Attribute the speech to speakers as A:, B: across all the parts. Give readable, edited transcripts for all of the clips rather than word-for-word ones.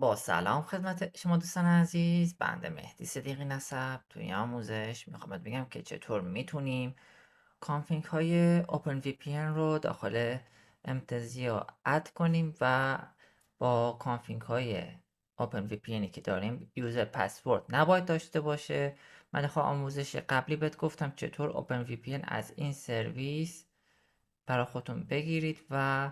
A: با سلام خدمت شما دوستان عزیز، بنده مهدی صدیقی نسب. توی این آموزش میخوام بگم که چطور میتونیم کانفیگ های OpenVPN رو داخل امتزیا اد کنیم و با کانفیگ های OpenVPN که داریم یوزر پسورد نباید داشته باشه. من خب آموزش قبلی بهت گفتم چطور OpenVPN از این سرویس برای خودتون بگیرید و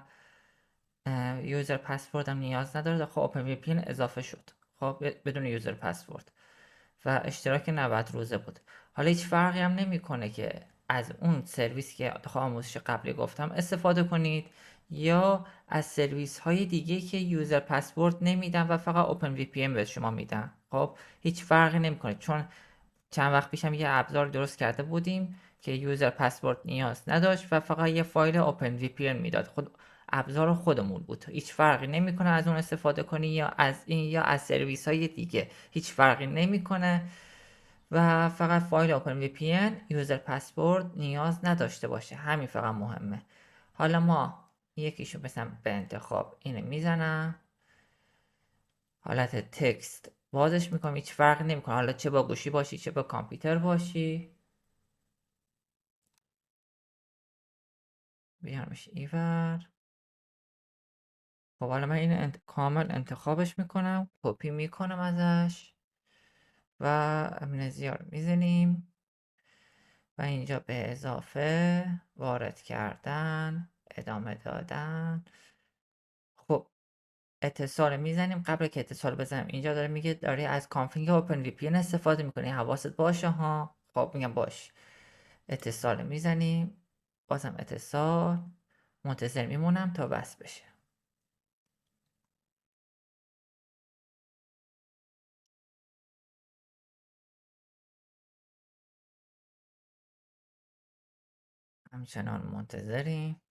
A: یوزر پسورد هم نیاز نداره. خب اوپن VPN اضافه شد، خب بدون یوزر پسورد و اشتراک 90 روزه بود. حالا هیچ فرقی هم نمیکنه که از اون سرویس که تو آموزش قبلی گفتم استفاده کنید یا از سرویس های دیگه که یوزر پسورد نمیدن و فقط اوپن VPN به شما میدن. خب هیچ فرقی نمیکنه، چون چند وقت پیشم یه ابزار درست کرده بودیم که یوزر پسورد نیاز نداشت و فقط یه فایل اوپن VPN میداد. خود ابزار خودمون بود، هیچ فرقی نمیکنه از اون استفاده کنی یا از این یا از سرویس های دیگه، هیچ فرقی نمیکنه و فقط فایل اوپن VPN یوزر پسورد نیاز نداشته باشه، همین فقط مهمه. حالا ما یکیشو مثلا به انتخاب اینو میزنم، حالت تکست بازش میکنم، هیچ فرقی نمیکنه حالا چه با گوشی باشی چه با کامپیوتر باشی. بیارمش ایور. خب حالا من این کامل انتخابش میکنم، کپی میکنم ازش و امنزیا رو میزنیم و اینجا به اضافه وارد کردن، ادامه دادن. خب اتصال میزنیم. قبل که اتصال بزنیم اینجا داره میگه داری از کانفیگ اوپن وی پی ان استفاده میکنی، حواست باشه ها. خب میگم باش. اتصال میزنیم، بازم اتصال، منتظر میمونم تا بس بشه. همچنان منتظریم.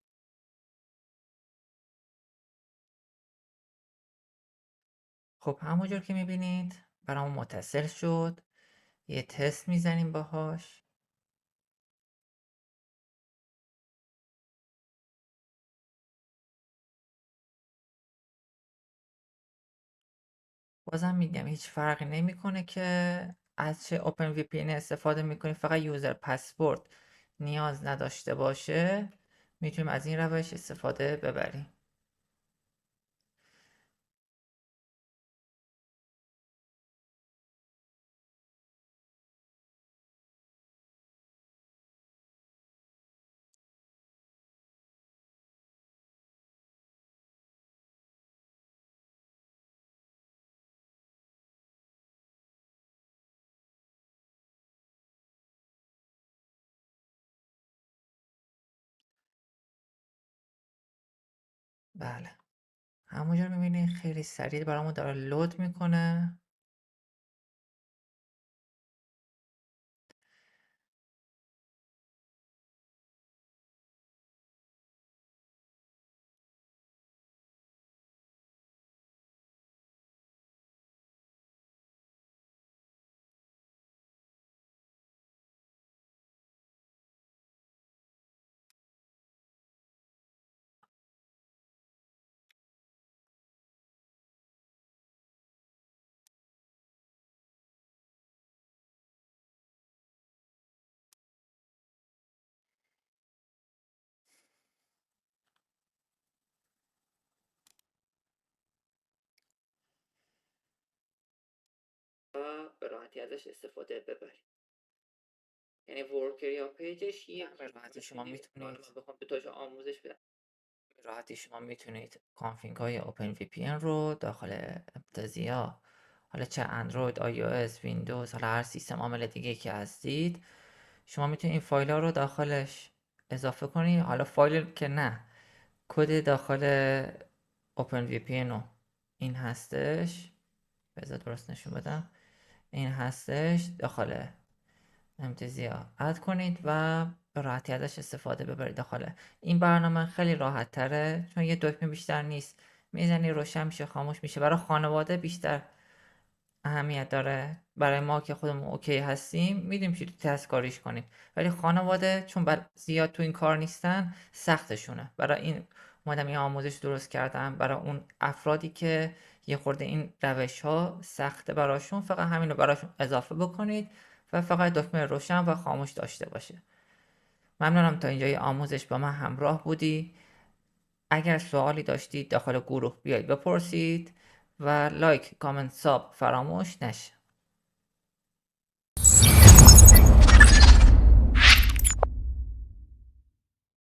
A: خب همونجور که میبینید برامون متصل شد. یه تست میزنیم باهاش. بازم میگم هیچ فرقی نمیکنه که از چه اوپن وی پی استفاده میکنیم، فقط یوزر پسورد نیاز نداشته باشه میتونیم از این روش استفاده ببریم. بله همونجور میبینید خیلی سریع برامون داره لود میکنه. و به راحتی ازش استفاده ببریم. یعنی ورکر یا پیجش یک به راحتی شما میتونید بخوام به توش آموزش بدم. به راحتی شما میتونید کانفیگ های اوپن وی پی ان رو داخل امتزیا، حالا چه اندروید، آی او اس، ویندوز، حالا هر سیستم عامل دیگه که هستید، شما میتونید این فایل ها رو داخلش اضافه کنید. حالا فایل که نه، کد داخل اوپن وی پی ان این هستش. بذار درست نشون بدم. این هستش داخل امتزیا اد کنید و به راحتی ازش استفاده ببرید داخل این برنامه. خیلی راحت تره چون یه دکمه بیشتر نیست، میزنی روشن میشه خاموش میشه. برای خانواده بیشتر اهمیت داره، برای ما که خودمون اوکی هستیم میدونیم چی دستکاریش کنیم، ولی خانواده چون زیاد تو این کار نیستن سختشونه. برای این اومدم این آموزش درست کردم برای اون افرادی که یه خورده این روش ها سخته براشون، فقط همین رو براشون اضافه بکنید و فقط دکمه روشن و خاموش داشته باشه. ممنونم تا اینجای آموزش با من همراه بودی. اگر سوالی داشتید داخل گروه بیاید بپرسید و لایک، کامنت، ساب فراموش نشه.